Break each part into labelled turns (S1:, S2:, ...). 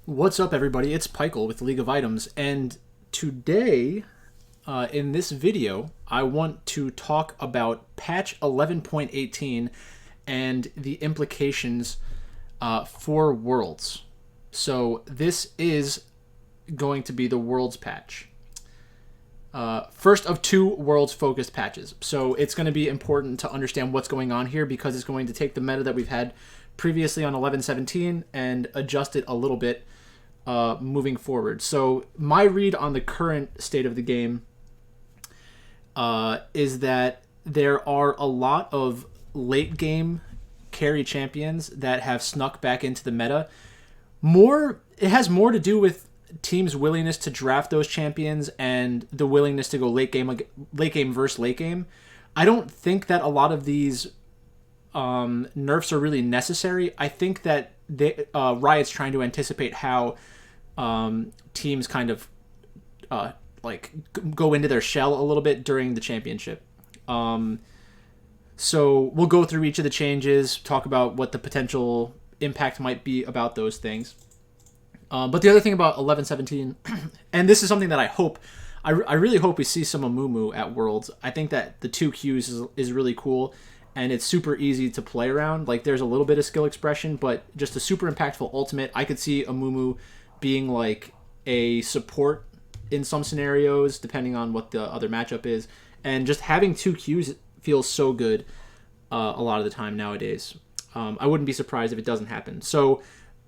S1: What's up, everybody? It's Pikel with League of Items, and today, in this video, I want to talk about patch 11.18 and the implications for Worlds. So this is going to be the Worlds patch. First of two Worlds-focused patches. So it's going to be important to understand what's going on here because it's going to take the meta that we've had previously on 11.17 and adjust it a little bit moving forward. So my read on the current state of the game is that there are a lot of late game carry champions that have snuck back into the meta. It has more to do with teams' willingness to draft those champions and the willingness to go late game versus late game. I don't think that a lot of these nerfs are really necessary. I think that Riot's trying to anticipate how teams kind of go into their shell a little bit during the championship. So we'll go through each of the changes, talk about what the potential impact might be about those things. But the other thing about 11.17, and this is something that I really hope we see some Amumu at Worlds. I think that the 2Qs is really cool, and it's super easy to play around. Like, there's a little bit of skill expression, but just a super impactful ultimate. I could see Amumu being like a support in some scenarios, depending on what the other matchup is. And just having 2Qs feels so good a lot of the time nowadays. I wouldn't be surprised if it doesn't happen. So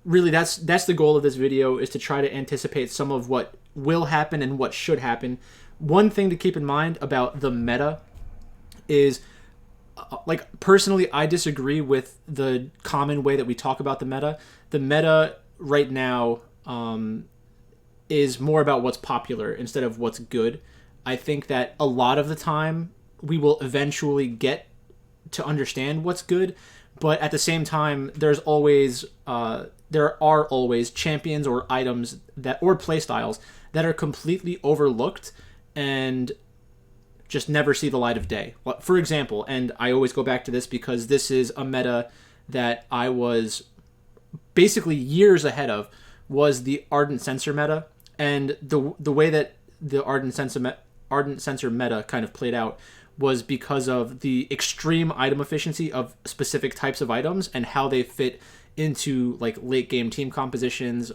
S1: really, that's the goal of this video, is to try to anticipate some of what will happen and what should happen. One thing to keep in mind about the meta is, personally, I disagree with the common way that we talk about the meta. The meta right now is more about what's popular instead of what's good. I think that a lot of the time we will eventually get to understand what's good, but at the same time, there are always champions or items or playstyles that are completely overlooked and just never see the light of day. For example, and I always go back to this because this is a meta that I was basically years ahead of, was the Ardent Sensor meta. And the way that the Ardent Sensor meta kind of played out was because of the extreme item efficiency of specific types of items and how they fit into like late game team compositions.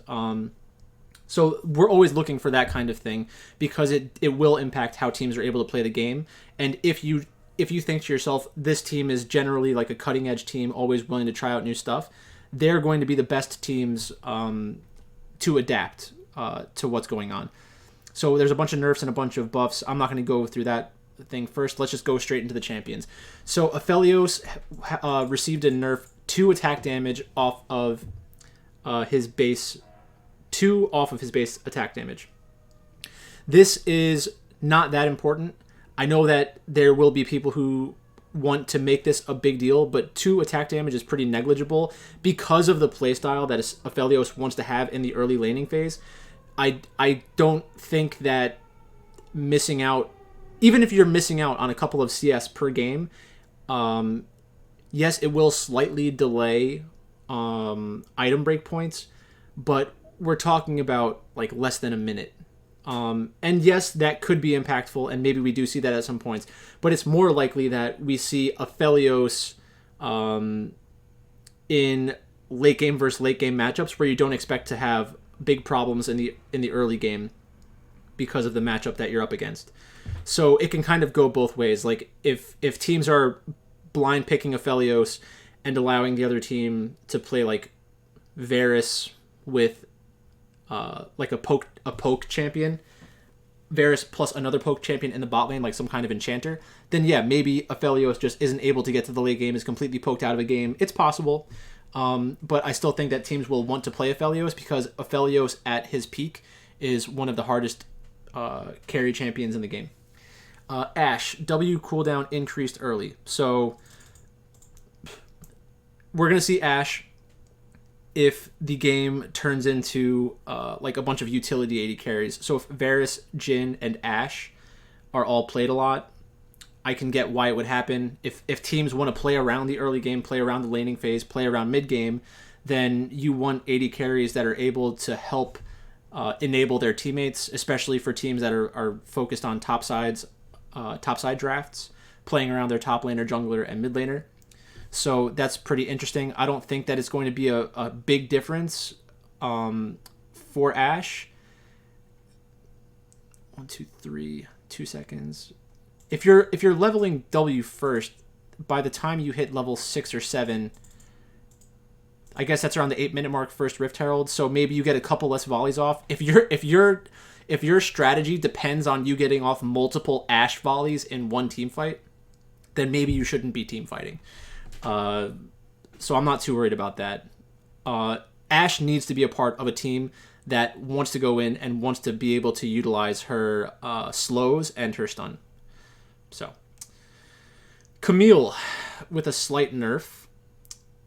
S1: So we're always looking for that kind of thing because it will impact how teams are able to play the game. And if you think to yourself, this team is generally like a cutting edge team, always willing to try out new stuff, they're going to be the best teams to adapt to what's going on. So there's a bunch of nerfs and a bunch of buffs. I'm not going to go through that thing first. Let's just go straight into the champions. So Aphelios received a nerf 2 attack damage off of his base, 2 off of his base attack damage. This is not that important. I know that there will be people who want to make this a big deal, but 2 attack damage is pretty negligible because of the playstyle that Aphelios wants to have in the early laning phase. I don't think that missing out, even if you're missing out on a couple of CS per game, yes, it will slightly delay item break points, but we're talking about like less than a minute. And yes, that could be impactful, and maybe we do see that at some points, but it's more likely that we see Aphelios in late game versus late game matchups where you don't expect to have big problems in the early game because of the matchup that you're up against. So it can kind of go both ways. Like if teams are blind picking Aphelios and allowing the other team to play like Varus with like a poke champion, Varus plus another poke champion in the bot lane, like some kind of enchanter, then yeah, maybe Aphelios just isn't able to get to the late game, is completely poked out of a game. It's possible. But I still think that teams will want to play Aphelios because Aphelios at his peak is one of the hardest carry champions in the game. Ashe, W cooldown increased early. So we're going to see Ashe if the game turns into like a bunch of utility AD carries. So if Varus, Jhin, and Ashe are all played a lot, I can get why it would happen. If teams want to play around the early game, play around the laning phase, play around mid game, then you want AD carries that are able to help enable their teammates, especially for teams that are focused on topside drafts, playing around their top laner, jungler, and mid laner. So that's pretty interesting. I don't think that it's going to be a big difference for Ashe. 1, 2, 3, 2 seconds. If you're leveling W first, by the time you hit level 6 or 7, I guess that's around the 8-minute mark, first Rift Herald. So maybe you get a couple less volleys off. If your strategy depends on you getting off multiple Ashe volleys in one team fight, then maybe you shouldn't be team fighting. So I'm not too worried about that. Ashe needs to be a part of a team that wants to go in and wants to be able to utilize her slows and her stun. So Camille with a slight nerf.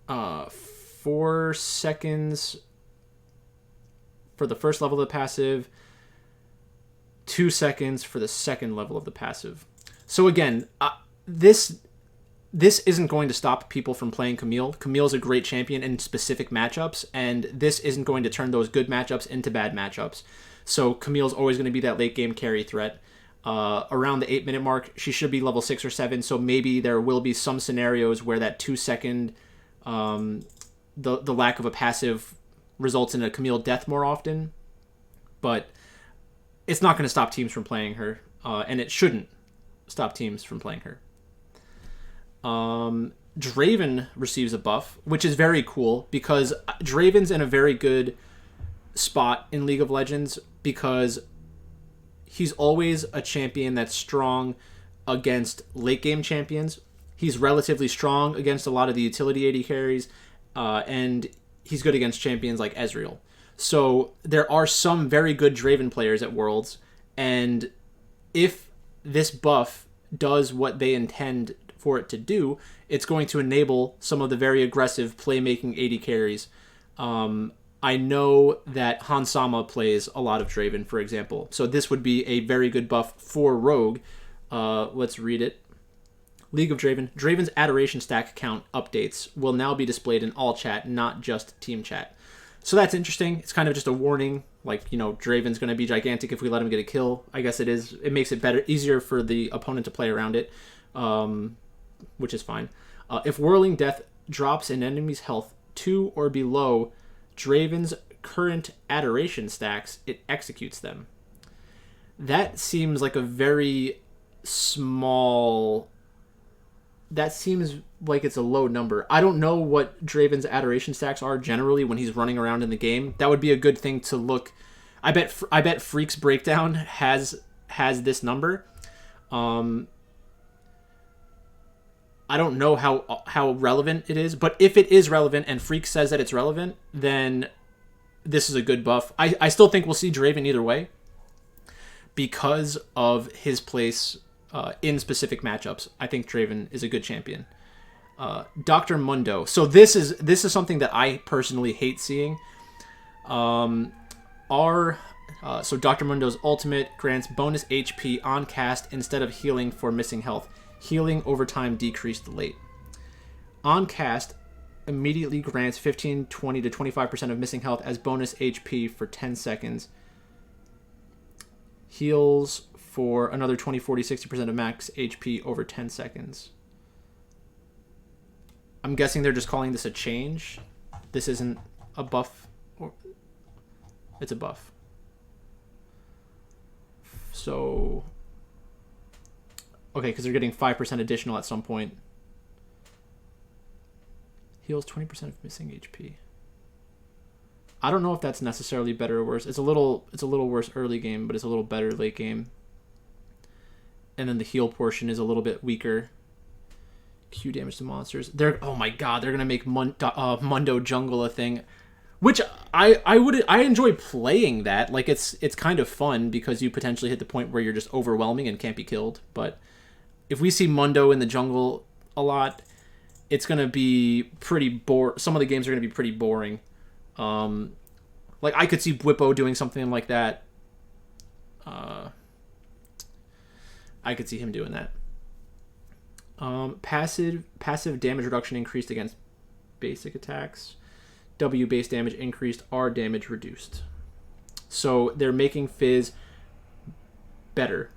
S1: 4 seconds for the first level of the passive, 2 seconds for the second level of the passive. So again, this isn't going to stop people from playing Camille. Camille's a great champion in specific matchups, and this isn't going to turn those good matchups into bad matchups. So Camille's always going to be that late game carry threat. Around the 8-minute mark, she should be level 6 or 7, so maybe there will be some scenarios where that 2 second, the lack of a passive results in a Camille death more often. But it's not going to stop teams from playing her, and it shouldn't stop teams from playing her. Draven receives a buff, which is very cool because Draven's in a very good spot in League of Legends because he's always a champion that's strong against late game champions. He's relatively strong against a lot of the utility AD carries, and he's good against champions like Ezreal. So there are some very good Draven players at Worlds, and if this buff does what they intend for it to do, it's going to enable some of the very aggressive playmaking AD carries. I know that Hansama plays a lot of Draven, for example, so this would be a very good buff for Rogue. Let's read it. League of Draven. Draven's adoration stack count updates will now be displayed in all chat, not just team chat. So that's interesting. It's kind of just a warning, like, Draven's going to be gigantic if we let him get a kill. I guess it is. It makes it easier for the opponent to play around it, which is fine. If Whirling Death drops an enemy's health 2 or below Draven's current adoration stacks, it executes them. That seems like a very small... That seems like it's a low number. I don't know what Draven's adoration stacks are generally when he's running around in the game. That would be a good thing to look. I bet Freak's Breakdown has this number. I don't know how relevant it is, but if it is relevant and Freak says that it's relevant, then this is a good buff. I still think we'll see Draven either way because of his place in specific matchups. I think Draven is a good champion. Dr. Mundo. So this is something that I personally hate seeing. So Dr. Mundo's ultimate grants bonus HP on cast instead of healing for missing health. Healing over time decreased late. On cast, immediately grants 15, 20 to 25% of missing health as bonus HP for 10 seconds. Heals for another 20, 40, 60% of max HP over 10 seconds. I'm guessing they're just calling this a change. This isn't a buff. It's a buff. So... Okay, because they're getting 5% additional at some point. Heals 20% of missing HP. I don't know if that's necessarily better or worse. It's a little worse early game, but it's a little better late game. And then the heal portion is a little bit weaker. Q damage to monsters. Oh my god, they're gonna make Mundo Jungle a thing, which I enjoy playing that. Like it's kind of fun because you potentially hit the point where you're just overwhelming and can't be killed. But if we see Mundo in the jungle a lot, it's gonna be pretty some of the games are gonna be pretty boring. Like I could see Bwipo doing something like that. I could see him doing that. Passive damage reduction increased against basic attacks. W base damage increased, R damage reduced. So they're making Fizz better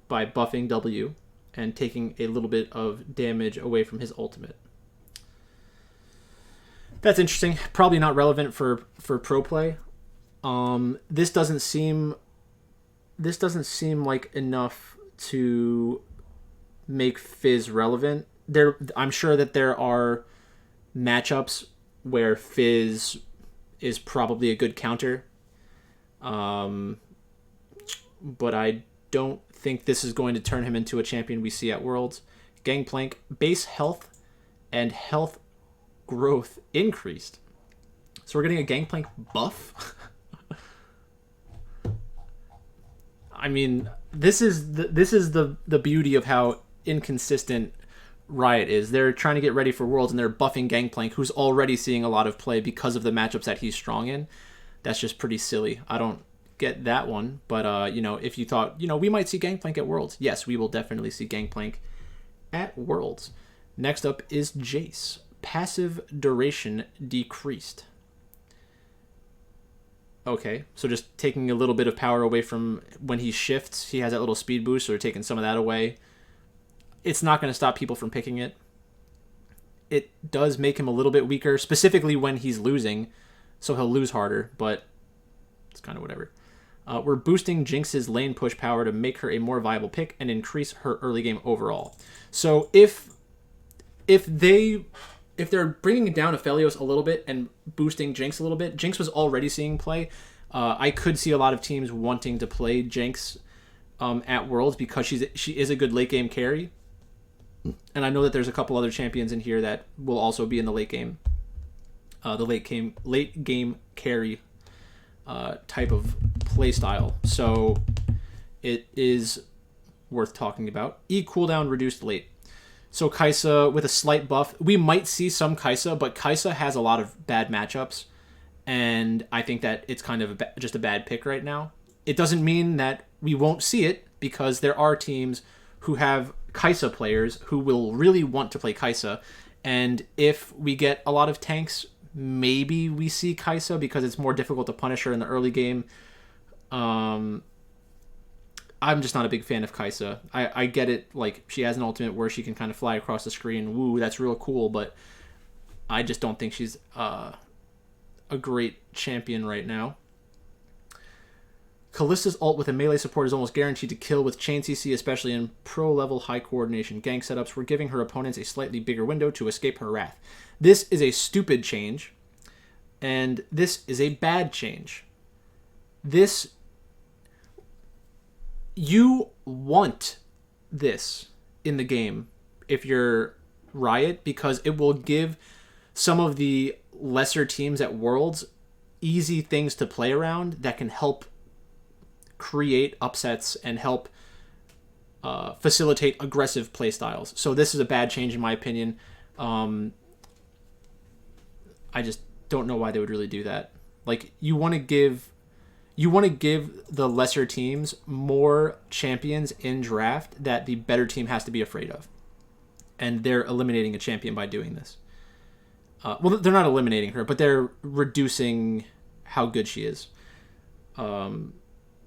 S1: by buffing W and taking a little bit of damage away from his ultimate. That's interesting. Probably not relevant for pro play. This doesn't seem like enough to make Fizz relevant. I'm sure that there are matchups where Fizz is probably a good counter. But I don't think this is going to turn him into a champion we see at Worlds. Gangplank, base health and health growth increased. So we're getting a Gangplank buff? I mean, this is the beauty of how inconsistent Riot is. They're trying to get ready for Worlds and they're buffing Gangplank, who's already seeing a lot of play because of the matchups that he's strong in. That's just pretty silly. I don't get that one, but if you thought, we might see Gangplank at Worlds, yes, we will definitely see Gangplank at Worlds. Next up is Jace. Passive duration decreased. Okay, so just taking a little bit of power away from when he shifts. He has that little speed boost, so they're taking some of that away. It's not going to stop people from picking it. It does make him a little bit weaker, specifically when he's losing, so he'll lose harder, but it's kind of whatever. We're boosting Jinx's lane push power to make her a more viable pick and increase her early game overall. So if they're bringing down Aphelios a little bit and boosting Jinx a little bit, Jinx was already seeing play. I could see a lot of teams wanting to play Jinx at Worlds because she is a good late game carry. And I know that there's a couple other champions in here that will also be in the late game. The late game carry type of play style. So it is worth talking about. E cooldown reduced late. So Kai'Sa with a slight buff. We might see some Kai'Sa, but Kai'Sa has a lot of bad matchups. And I think that it's kind of just a bad pick right now. It doesn't mean that we won't see it, because there are teams who have Kai'Sa players who will really want to play Kai'Sa. And if we get a lot of tanks, maybe we see Kai'Sa because it's more difficult to punish her in the early game. I'm just not a big fan of Kai'Sa. I get it, like, she has an ultimate where she can kind of fly across the screen. Woo, that's real cool, but I just don't think she's a great champion right now. Kalista's ult with a melee support is almost guaranteed to kill with chain CC, especially in pro-level high coordination gank setups. We're giving her opponents a slightly bigger window to escape her wrath. This is a stupid change, and this is a bad change. You want this in the game if you're Riot, because it will give some of the lesser teams at Worlds easy things to play around that can help create upsets and help facilitate aggressive play styles. So this is a bad change in my opinion. I just don't know why they would really do that. Like, you want to give the lesser teams more champions in draft that the better team has to be afraid of. And they're eliminating a champion by doing this. Well, they're not eliminating her, but they're reducing how good she is.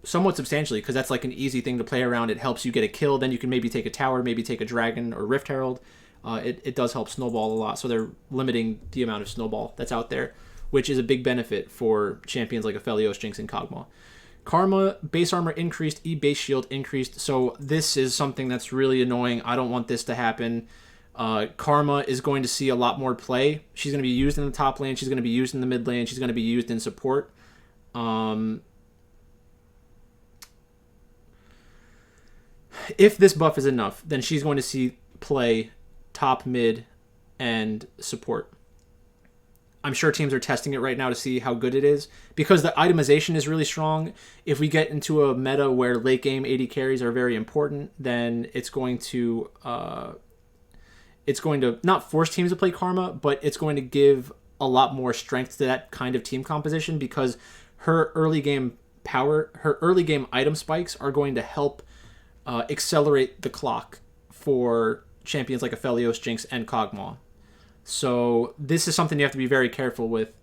S1: Somewhat substantially, because that's like an easy thing to play around. It helps you get a kill. Then you can maybe take a tower, maybe take a dragon or Rift Herald. It does help snowball a lot. So they're limiting the amount of snowball that's out there, which is a big benefit for champions like Aphelios, Jinx, and Kog'Maw. Karma, base armor increased, E base shield increased. So this is something that's really annoying. I don't want this to happen. Karma is going to see a lot more play. She's going to be used in the top lane. She's going to be used in the mid lane. She's going to be used in support. If this buff is enough, then she's going to see play top, mid, and support. I'm sure teams are testing it right now to see how good it is, because the itemization is really strong. If we get into a meta where late game AD carries are very important, then it's going to not force teams to play Karma, but it's going to give a lot more strength to that kind of team composition, because her early game power, her early game item spikes are going to help accelerate the clock for champions like Aphelios, Jinx, and Kog'Maw. So this is something you have to be very careful with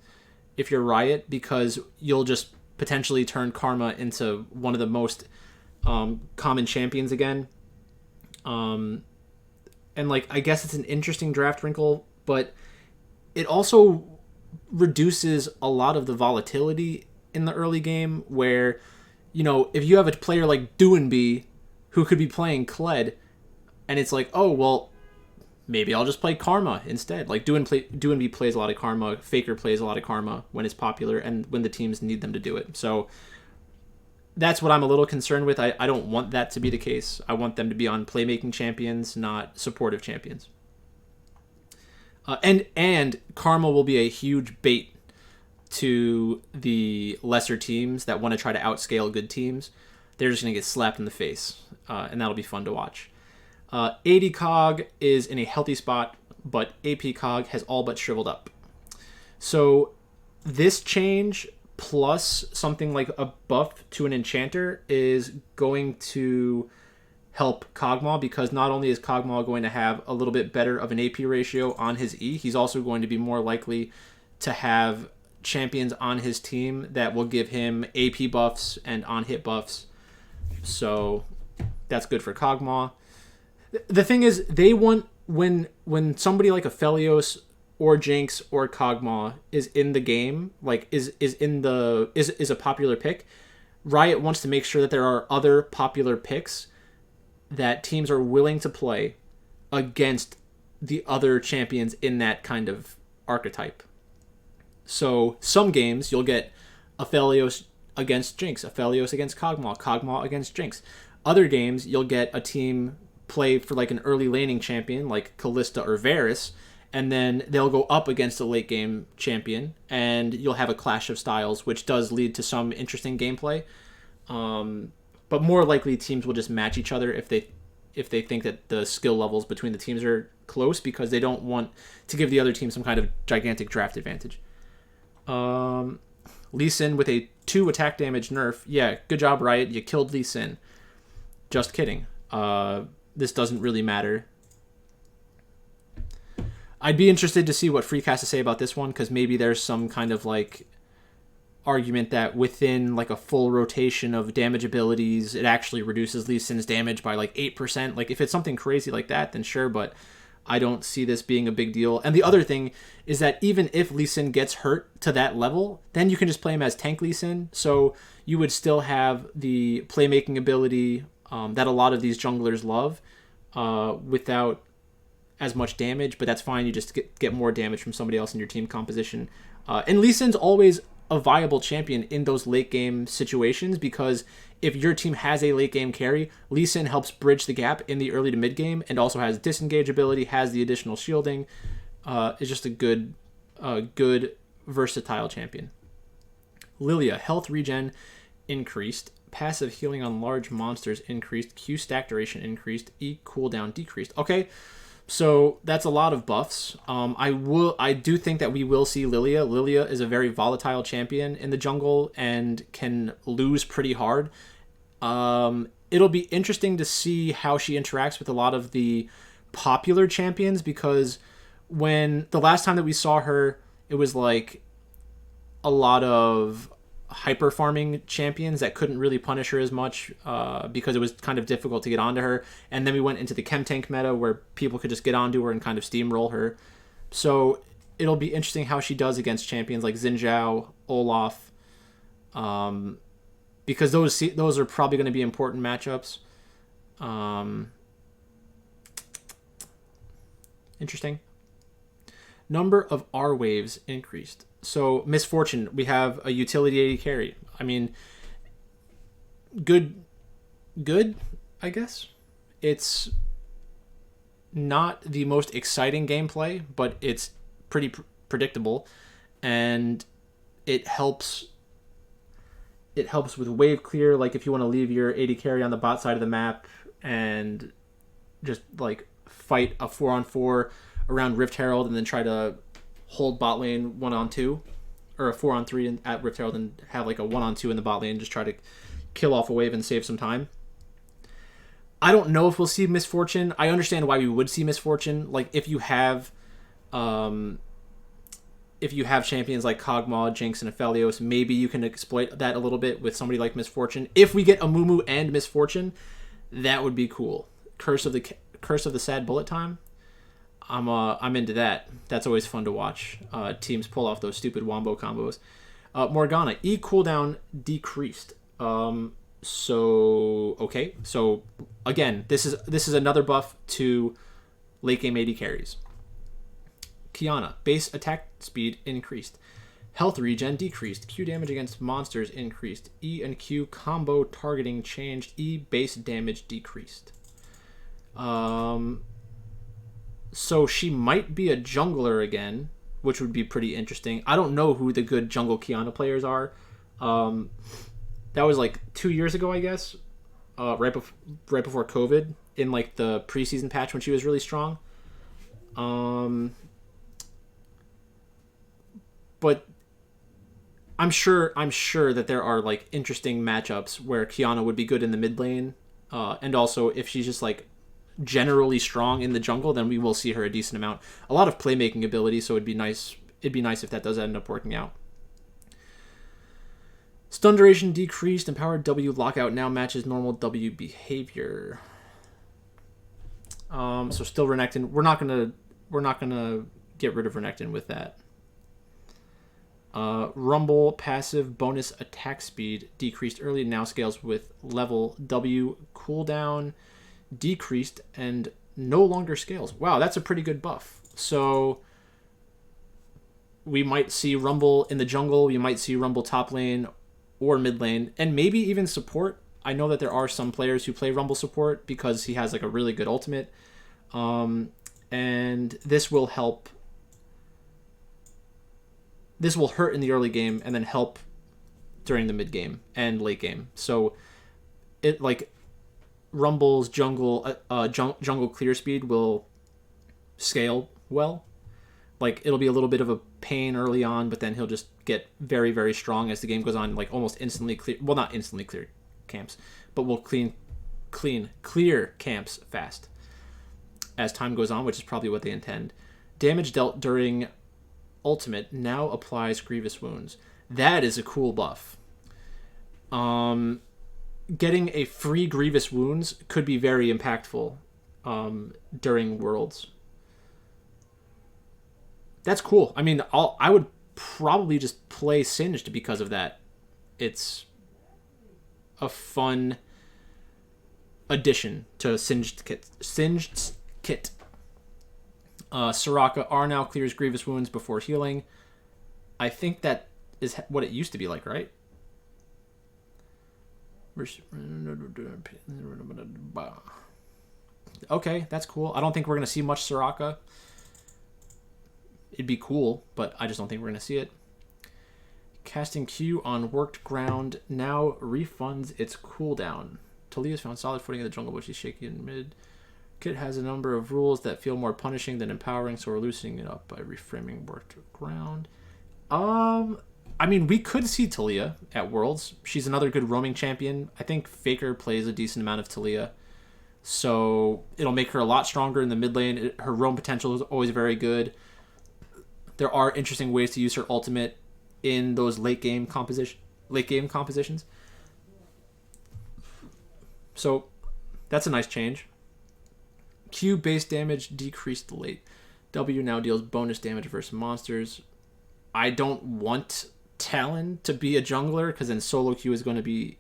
S1: if you're Riot, because you'll just potentially turn Karma into one of the most common champions again. And like, I guess it's an interesting draft wrinkle, but it also reduces a lot of the volatility in the early game, where, you know, if you have a player like Doinby who could be playing Kled, and it's like, oh, well, maybe I'll just play Karma instead. Like, Doinby plays a lot of Karma, Faker plays a lot of Karma when it's popular and when the teams need them to do it. So that's what I'm a little concerned with. I don't want that to be the case. I want them to be on playmaking champions, not supportive champions. And Karma will be a huge bait to the lesser teams that want to try to outscale good teams. They're just going to get slapped in the face, and that'll be fun to watch. AD Cog is in a healthy spot, but AP Cog has all but shriveled up. So this change, plus something like a buff to an enchanter, is going to help Kog'Maw, because not only is Kog'Maw going to have a little bit better of an AP ratio on his E, he's also going to be more likely to have champions on his team that will give him AP buffs and on-hit buffs. So that's good for Kog'Maw. The thing is, they want, when somebody like Aphelios or Jinx or Kog'Maw is in the game, like is a popular pick, Riot wants to make sure that there are other popular picks that teams are willing to play against the other champions in that kind of archetype. So some games you'll get Aphelios against Jinx, Aphelios against Kog'Maw, Kog'Maw against Jinx. Other games you'll get a team play for like an early laning champion like Kalista or Varus, and then they'll go up against a late game champion, and you'll have a clash of styles, which does lead to some interesting gameplay. But more likely teams will just match each other if they think that the skill levels between the teams are close, because they don't want to give the other team some kind of gigantic draft advantage. Lee Sin with a 2 attack damage nerf. Yeah, good job, Riot. You killed Lee Sin. Just kidding. This doesn't really matter. I'd be interested to see what Freak has to say about this one, because maybe there's some kind of like argument that within like a full rotation of damage abilities, it actually reduces Lee Sin's damage by like 8%. Like, if it's something crazy like that, then sure, but I don't see this being a big deal. And the other thing is that even if Lee Sin gets hurt to that level, then you can just play him as tank Lee Sin, so you would still have the playmaking ability that a lot of these junglers love without as much damage, but that's fine. You just get more damage from somebody else in your team composition. And Lee Sin's always a viable champion in those late game situations, because if your team has a late game carry, Lee Sin helps bridge the gap in the early to mid game, and also has disengage ability, has the additional shielding. Is just a good versatile champion. Lilia, health regen increased, passive healing on large monsters increased, Q stack duration increased, E cooldown decreased. Okay, so that's a lot of buffs. I do think that we will see Lilia. Lilia is a very volatile champion in the jungle and can lose pretty hard. It'll be interesting to see how she interacts with a lot of the popular champions, because when the last time that we saw her, it was like a lot of hyper farming champions that couldn't really punish her as much because it was kind of difficult to get onto her. And then we went into the chem tank meta where people could just get onto her and kind of steamroll her. So it'll be interesting how she does against champions like Xin Zhao, Olaf, because those are probably going to be important matchups. Interesting. Number of R waves increased. So Misfortune, we have a utility AD carry. I mean, good, I guess. It's not the most exciting gameplay, but it's pretty predictable, and it helps with wave clear. Like, if you want to leave your AD carry on the bot side of the map and just like fight a 4-on-4 around Rift Herald, and then try to hold bot lane 1-on-2, or a 4-on-3 at Rift Herald, and have like a 1-on-2 in the bot lane, just try to kill off a wave and save some time. I don't know if we'll see Misfortune. I understand why we would see Misfortune. Like, if you have If you have champions like Kog'Maw, Jinx, and Aphelios, maybe you can exploit that a little bit with somebody like Misfortune. If we get Amumu and Misfortune, that would be cool. Curse of the Sad Bullet Time. I'm into that. That's always fun to watch. Teams pull off those stupid wombo combos. Morgana, E cooldown decreased. So again, this is another buff to late game AD carries. Kiana, base attack speed increased. Health regen decreased. Q damage against monsters increased. E and Q combo targeting changed. E base damage decreased. So she might be a jungler again, which would be pretty interesting. I don't know who the good jungle Kiana players are. That was like 2 years ago, I guess. Right before COVID, in like the preseason patch when she was really strong. But I'm sure that there are like interesting matchups where Kiana would be good in the mid lane, and also if she's just like generally strong in the jungle, then we will see her a decent amount. A lot of playmaking ability, so it'd be nice if that does end up working out. Stun duration decreased. Empowered W lockout now matches normal W behavior. So still Renekton. We're not gonna get rid of Renekton with that. Rumble passive bonus attack speed decreased early, now scales with level. W cooldown decreased and no longer scales. Wow, that's a pretty good buff. So we might see Rumble in the jungle, we might see Rumble top lane or mid lane, and maybe even support. I know that there are some players who play Rumble support because he has like a really good ultimate. And this will help. This will hurt in the early game and then help during the mid game and late game. So it like Rumble's jungle clear speed will scale well. Like it'll be a little bit of a pain early on, but then he'll just get very, very strong as the game goes on. Like almost instantly clear. Well, not instantly clear camps, but will clear camps fast as time goes on, which is probably what they intend. Damage dealt during ultimate now applies grievous wounds. That is a cool buff. Getting a free grievous wounds could be very impactful during worlds. That's cool. I mean, I would probably just play Singed because of that. It's a fun addition to Singed kit. Soraka R now clears grievous wounds before healing. I think that is what it used to be like, right? Okay, that's cool. I don't think we're going to see much Soraka. It'd be cool, but I just don't think we're going to see it. Casting Q on worked ground now refunds its cooldown. Talia's found solid footing in the jungle, but she's shaky in mid. Kit has a number of rules that feel more punishing than empowering, so we're loosening it up by reframing worked ground. I mean, we could see Talia at Worlds. She's another good roaming champion. I think Faker plays a decent amount of Talia, so it'll make her a lot stronger in the mid lane. Her roam potential is always very good. There are interesting ways to use her ultimate in those late game compositions. So that's a nice change. Q base damage decreased late. W now deals bonus damage versus monsters. I don't want Talon to be a jungler because then solo Q is going to be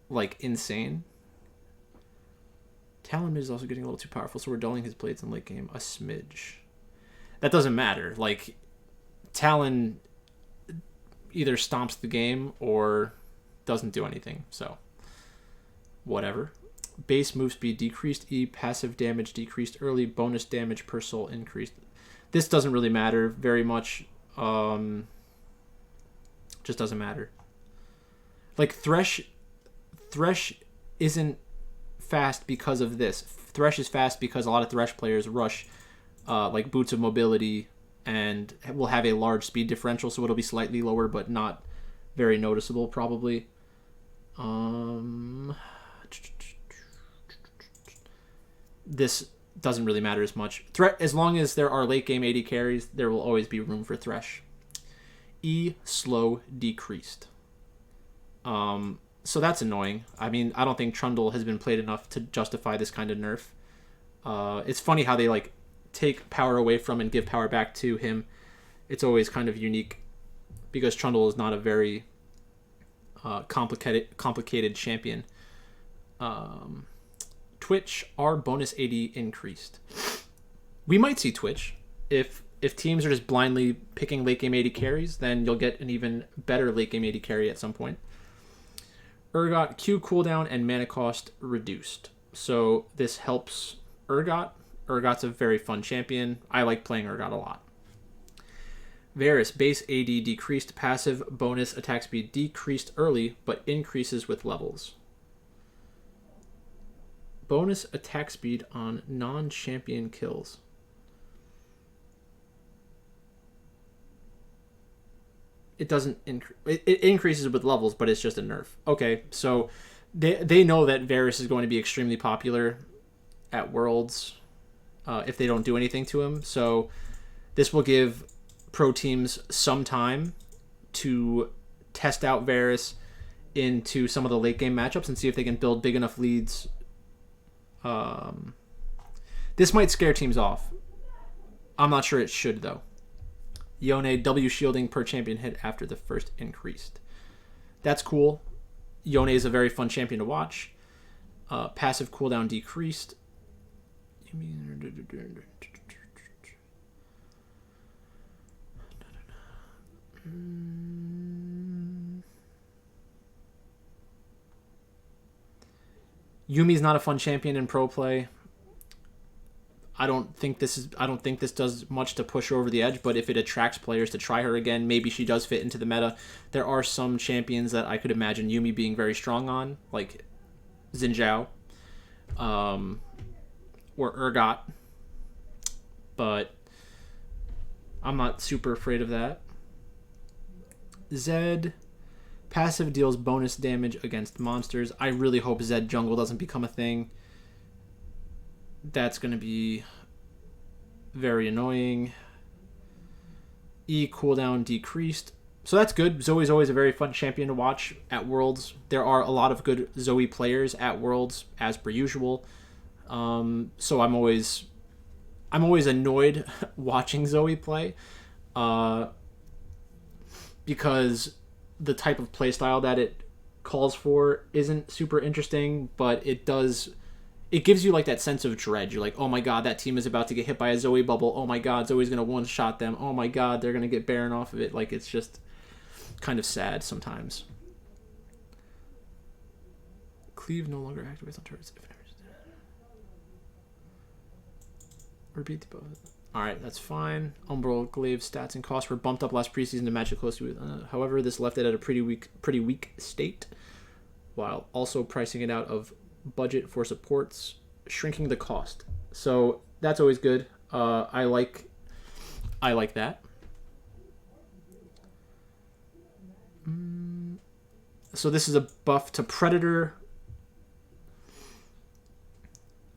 S1: like insane. Talon is also getting a little too powerful, so we're dulling his blades in late game a smidge. That doesn't matter. Like Talon either stomps the game or doesn't do anything. So whatever. Base move speed decreased. E passive damage decreased early. Bonus damage per soul increased. This doesn't really matter very much. Just doesn't matter. Like Thresh isn't fast because of this. Thresh is fast because a lot of Thresh players rush like Boots of Mobility and will have a large speed differential, so it'll be slightly lower but not very noticeable probably. This doesn't really matter as much. As long as there are late game AD carries, there will always be room for Thresh. E, slow, decreased. So that's annoying. I mean, I don't think Trundle has been played enough to justify this kind of nerf. It's funny how they like take power away from and give power back to him. It's always kind of unique because Trundle is not a very complicated champion. Twitch, our bonus AD increased. We might see Twitch. If teams are just blindly picking late game AD carries, then you'll get an even better late game AD carry at some point. Urgot, Q cooldown and mana cost reduced. So this helps Urgot. Urgot's a very fun champion. I like playing Urgot a lot. Varus, base AD decreased, passive bonus attack speed decreased early, but increases with levels. Bonus attack speed on non-champion kills. It doesn't increase. It increases with levels, but it's just a nerf. Okay, so they know that Varus is going to be extremely popular at Worlds if they don't do anything to him. So this will give pro teams some time to test out Varus into some of the late game matchups and see if they can build big enough leads. This might scare teams off. I'm not sure it should, though. Yone, W shielding per champion hit after the first increased. That's cool. Yone is a very fun champion to watch. Passive cooldown decreased. Yumi's not a fun champion in pro play. I don't think this does much to push her over the edge, but if it attracts players to try her again, maybe she does fit into the meta. There are some champions that I could imagine Yumi being very strong on, like Xin Zhao, or Urgot, but I'm not super afraid of that. Zed, passive deals bonus damage against monsters. I really hope Zed jungle doesn't become a thing. That's going to be very annoying. E cooldown decreased. So that's good. Zoe's always a very fun champion to watch at Worlds. There are a lot of good Zoe players at Worlds, as per usual. So I'm always annoyed watching Zoe play, because the type of playstyle that it calls for isn't super interesting, but it gives you like that sense of dread. You're like, oh my god, that team is about to get hit by a Zoe bubble. Oh my god, Zoe's going to one-shot them. Oh my god, they're going to get Baron off of it. Like, it's just kind of sad sometimes. Cleave no longer activates on turrets. Repeat the both. Alright, that's fine. Umbral Glaive stats and costs were bumped up last preseason to match it closely with. However, this left it at a pretty weak state, while also pricing it out of budget for supports, shrinking the cost. So that's always good. I like that. So this is a buff to Predator.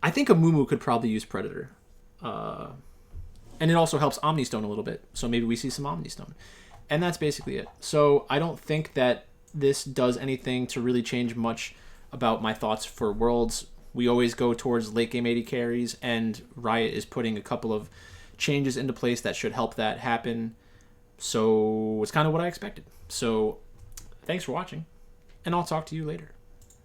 S1: I think a Mumu could probably use Predator. And it also helps Omnistone a little bit. So maybe we see some Omnistone. And that's basically it. So I don't think that this does anything to really change much about my thoughts for Worlds. We always go towards late game AD carries, and Riot is putting a couple of changes into place that should help that happen. So it's kind of what I expected. So thanks for watching, and I'll talk to you later.